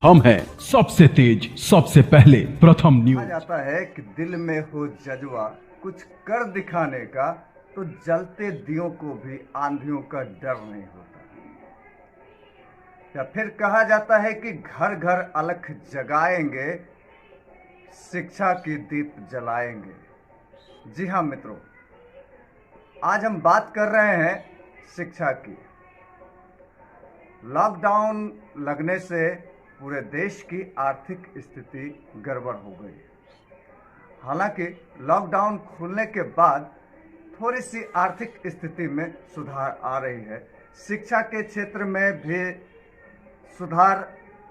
हम हैं सबसे तेज, सबसे पहले, प्रथम कहा न्यूज। जाता है कि दिल में हो जज्बा कुछ कर दिखाने का, तो जलते दियों को भी आंधियों का डर नहीं होता। या फिर कहा जाता है कि घर घर अलख जगाएंगे, शिक्षा की दीप जलाएंगे। जी हाँ मित्रों, आज हम बात कर रहे हैं शिक्षा की। लॉकडाउन लगने से पूरे देश की आर्थिक स्थिति गड़बड़ हो गई। हालांकि लॉकडाउन खुलने के बाद थोड़ी सी आर्थिक स्थिति में सुधार आ रही है। शिक्षा के क्षेत्र में भी सुधार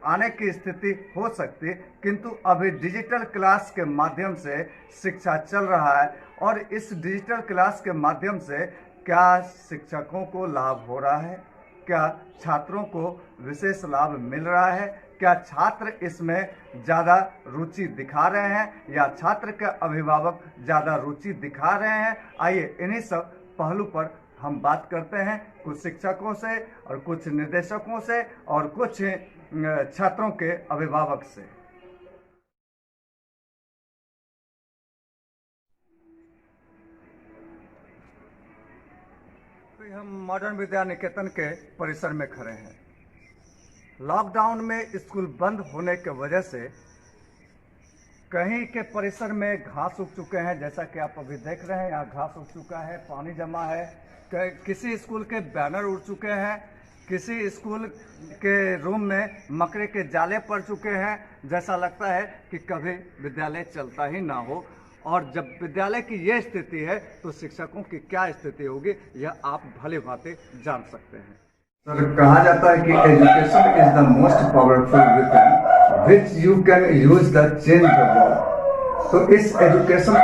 आने की स्थिति हो सकती है, किंतु अभी डिजिटल क्लास के माध्यम से शिक्षा चल रहा है। और इस डिजिटल क्लास के माध्यम से क्या शिक्षकों को लाभ हो रहा है, क्या छात्रों को विशेष लाभ मिल रहा है, क्या छात्र इसमें ज़्यादा रुचि दिखा रहे हैं या छात्र के अभिभावक ज़्यादा रुचि दिखा रहे हैं, आइए इन्हीं सब पहलू पर हम बात करते हैं कुछ शिक्षकों से और कुछ निर्देशकों से और कुछ छात्रों के अभिभावक से। तो हम मॉडर्न विद्या निकेतन के परिसर में खड़े हैं। लॉकडाउन में स्कूल बंद होने के वजह से कहीं के परिसर में घास उग चुके हैं, जैसा कि आप अभी देख रहे हैं। यहाँ घास उग चुका है, पानी जमा है। किसी स्कूल के बैनर उड़ चुके हैं, किसी स्कूल के रूम में मकड़े के जाले पड़ चुके हैं। जैसा लगता है कि कभी विद्यालय चलता ही ना हो। और जब विद्यालय की ये स्थिति है तो शिक्षकों की क्या स्थिति होगी, यह आप भली भांति जान सकते हैं। सर, कहा जाता है कि education is the most powerful weapon which you can use the change the world. तो इस एजुकेशन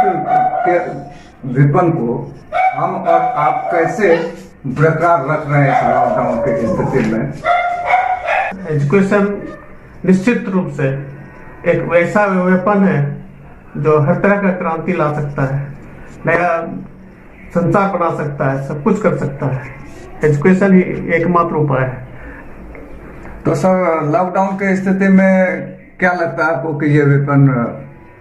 के वेपन को हम और आप कैसे बरकरार रख रहे हैं इस लॉकडाउन की स्थिति में? एजुकेशन निश्चित रूप से एक वैसा वेपन है जो हर तरह का क्रांति ला सकता है, नया संसार बना सकता है, सब कुछ कर सकता है। एजुकेशन ही एकमात्र उपाय है। तो सर, लॉकडाउन की स्थिति में क्या लगता है आपको कि ये वेपन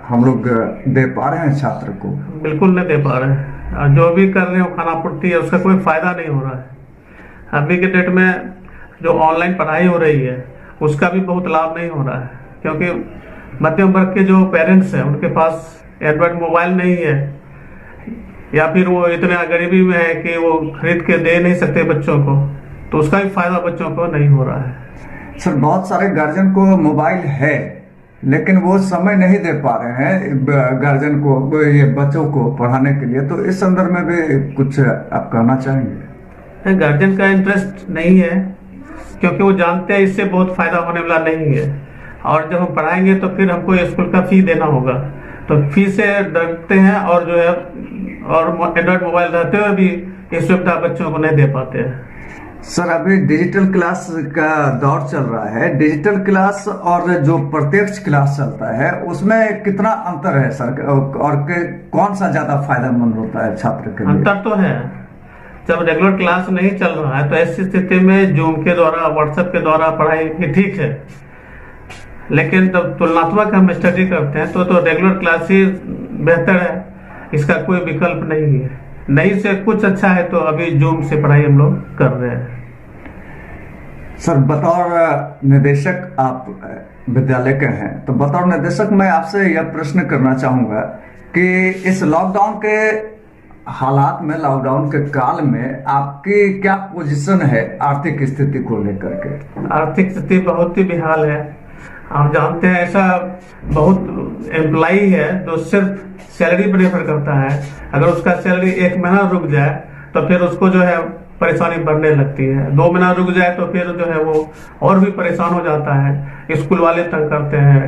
हम लोग दे पा रहे हैं छात्र को? बिल्कुल नहीं दे पा रहे हैं। जो भी कर रहे हैं वो खानापूर्ति है, उसका कोई फायदा नहीं हो रहा है। अभी के डेट में जो ऑनलाइन पढ़ाई हो रही है उसका भी बहुत लाभ नहीं हो रहा है, क्योंकि मध्यम वर्ग के जो पेरेंट्स हैं उनके पास एंड्रॉयड मोबाइल नहीं है, या फिर वो इतने गरीबी में है कि वो खरीद के दे नहीं सकते बच्चों को, तो उसका भी फायदा बच्चों को नहीं हो रहा है। सर, बहुत सारे गार्जियन को मोबाइल है लेकिन वो समय नहीं दे पा रहे हैं गार्जियन को, ये बच्चों को पढ़ाने के लिए। तो इस संदर्भ में भी कुछ आप कहना चाहेंगे? गार्जियन का इंटरेस्ट नहीं है, क्योंकि वो जानते हैं इससे बहुत फायदा होने वाला नहीं है। और जब हम पढ़ाएंगे तो फिर हमको स्कूल का फी देना होगा, तो फी से डरते हैं और जो है और एंड्रॉइड मोबाइल रहते हुए भी ये सुविधा बच्चों को नहीं दे पाते हैं। सर, अभी डिजिटल क्लास का दौर चल रहा है। डिजिटल क्लास और जो प्रत्यक्ष क्लास चलता है उसमें कितना अंतर है सर, और कौन सा ज्यादा फायदेमंद होता है छात्र के लिए? अंतर तो है। जब रेगुलर क्लास नहीं चल रहा है तो ऐसी स्थिति में जूम के द्वारा, व्हाट्सएप के द्वारा पढ़ाई ठीक है, लेकिन जब तुलनात्मक हम स्टडी करते हैं तो रेगुलर क्लास ही बेहतर है। इसका कोई विकल्प नहीं है। नहीं से कुछ अच्छा है तो अभी जूम से पढ़ाई हम लोग कर रहे हैं। सर, बतौर निदेशक आप विद्यालय के हैं, तो बतौर निदेशक मैं आपसे यह प्रश्न करना चाहूंगा कि इस लॉकडाउन के हालात में, लॉकडाउन के काल में आपकी क्या पोजीशन है आर्थिक स्थिति को लेकर के? आर्थिक स्थिति बहुत ही बेहाल है। आप जानते हैं ऐसा बहुत एम्प्लॉई है जो सिर्फ सैलरी पर निर्भर करता है। अगर उसका सैलरी 1 महीना रुक जाए तो फिर उसको जो है परेशानी बढ़ने लगती है। 2 महीना रुक जाए तो फिर जो है वो और भी परेशान हो जाता है। स्कूल वाले तंग करते हैं,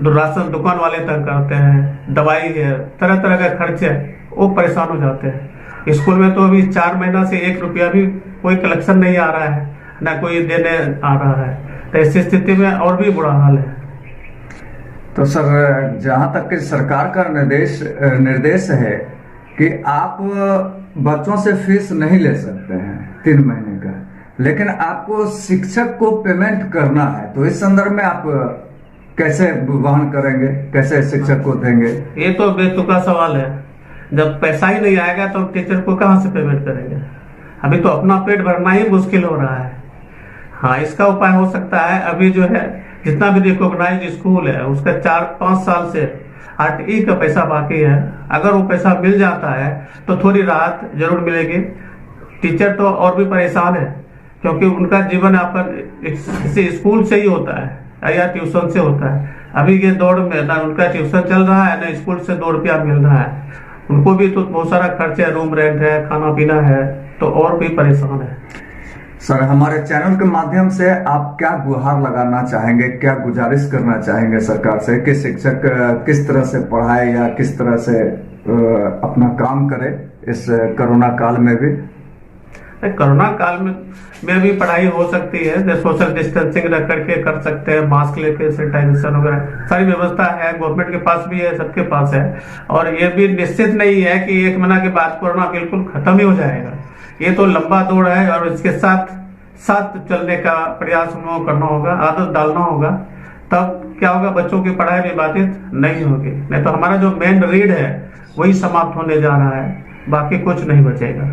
राशन दुकान वाले तंग करते हैं, दवाई है, तरह तरह के खर्चे, वो परेशान हो जाते हैं। स्कूल में तो अभी 4 महीना से 1 रुपया भी कोई कलेक्शन नहीं आ रहा है, ना कोई देने आ रहा है। तो ऐसी स्थिति में और भी बुरा हाल है। तो सर, जहां तक कि सरकार का निर्देश है कि आप बच्चों से फीस नहीं ले सकते हैं 3 महीने का, लेकिन आपको शिक्षक को पेमेंट करना है, तो इस संदर्भ में आप कैसे वहन करेंगे, कैसे शिक्षक को देंगे? ये तो बेतुका सवाल है। जब पैसा ही नहीं आएगा तो टीचर को कहाँ से पेमेंट करेंगे? अभी तो अपना पेट भरना ही मुश्किल हो रहा है। हाँ, इसका उपाय हो सकता है, अभी जो है जितना भी रिकॉग्नाइज्ड स्कूल है उसका 4-5 साल से RTE का पैसा बाकी है। अगर वो पैसा मिल जाता है तो थोड़ी राहत जरूर मिलेगी। टीचर तो और भी परेशान है, क्योंकि उनका जीवन यापन किसी स्कूल से ही होता है या ट्यूशन से होता है। अभी ये दौड़ में ना उनका ट्यूशन चल रहा है ना स्कूल से 2 रुपया मिल रहा है। उनको भी तो बहुत सारा खर्च है, रूम रेंट है, खाना पीना है, तो और भी परेशान है। सर, हमारे चैनल के माध्यम से आप क्या गुहार लगाना चाहेंगे, क्या गुजारिश करना चाहेंगे सरकार से कि शिक्षक किस तरह से पढ़ाए या किस तरह से अपना काम करे इस कोरोना काल में भी? कोरोना काल में भी पढ़ाई हो सकती है, सोशल डिस्टेंसिंग रख करके कर सकते हैं, मास्क लेके, सैनिटाइजेशन वगैरह सारी व्यवस्था है, गवर्नमेंट के पास भी है, सबके पास है। और ये भी निश्चित नहीं है कि 1 महीना के बाद कोरोना बिल्कुल खत्म ही हो जाएगा। ये तो लंबा दौड़ है और इसके साथ साथ चलने का प्रयास हम लोगों को करना होगा, आदत डालना होगा। तब क्या होगा, बच्चों की पढ़ाई भी बाधित नहीं होगी। नहीं तो हमारा जो मेन रीड है वही समाप्त होने जा रहा है, बाकी कुछ नहीं बचेगा।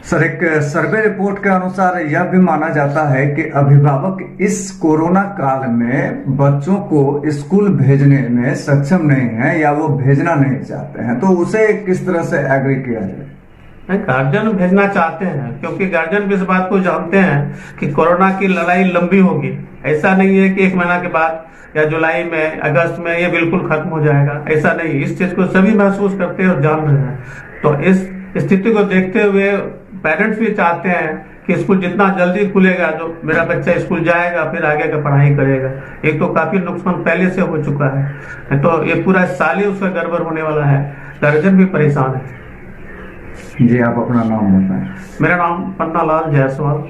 सर, एक सर्वे रिपोर्ट के अनुसार यह भी माना जाता है कि अभिभावक इस कोरोना काल में बच्चों को स्कूल भेजने में सक्षम नहीं है या वो भेजना नहीं चाहते हैं, तो उसे किस तरह से एग्री किया जाए? गार्जियन भेजना चाहते हैं, क्योंकि गार्जियन भी इस बात को जानते हैं कि कोरोना की लड़ाई लंबी होगी। ऐसा नहीं है कि 1 महीना के बाद या जुलाई में, अगस्त में ये बिल्कुल खत्म हो जाएगा, ऐसा नहीं। इस चीज को सभी महसूस करते हैं और जान रहे हैं। तो इस स्थिति को देखते हुए पेरेंट्स भी चाहते हैं कि स्कूल जितना जल्दी खुलेगा तो मेरा बच्चा स्कूल जाएगा, फिर आगे का पढ़ाई करेगा। एक तो काफी नुकसान पहले से हो चुका है, तो ये पूरा साल ही उसका गड़बड़ होने वाला है। गार्जियन भी परेशान है। जी, आप अपना नाम बताएं। मेरा नाम पन्नालाल जायसवाल,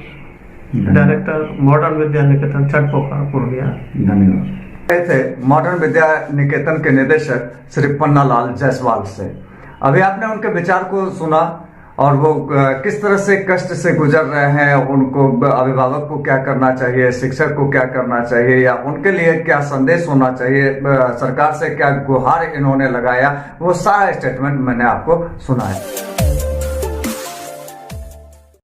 डायरेक्टर मॉडर्न विद्या निकेतन छठपोखर पूर्णिया। धन्यवाद। थे मॉडर्न विद्या निकेतन के निदेशक श्री पन्नालाल जायसवाल से। अभी आपने उनके विचार को सुना और वो किस तरह से कष्ट से गुजर रहे हैं, उनको अभिभावक को क्या करना चाहिए, शिक्षक को क्या करना चाहिए या उनके लिए क्या संदेश होना चाहिए, सरकार से क्या गुहार इन्होंने लगाया, वो सारा स्टेटमेंट मैंने आपको सुना है।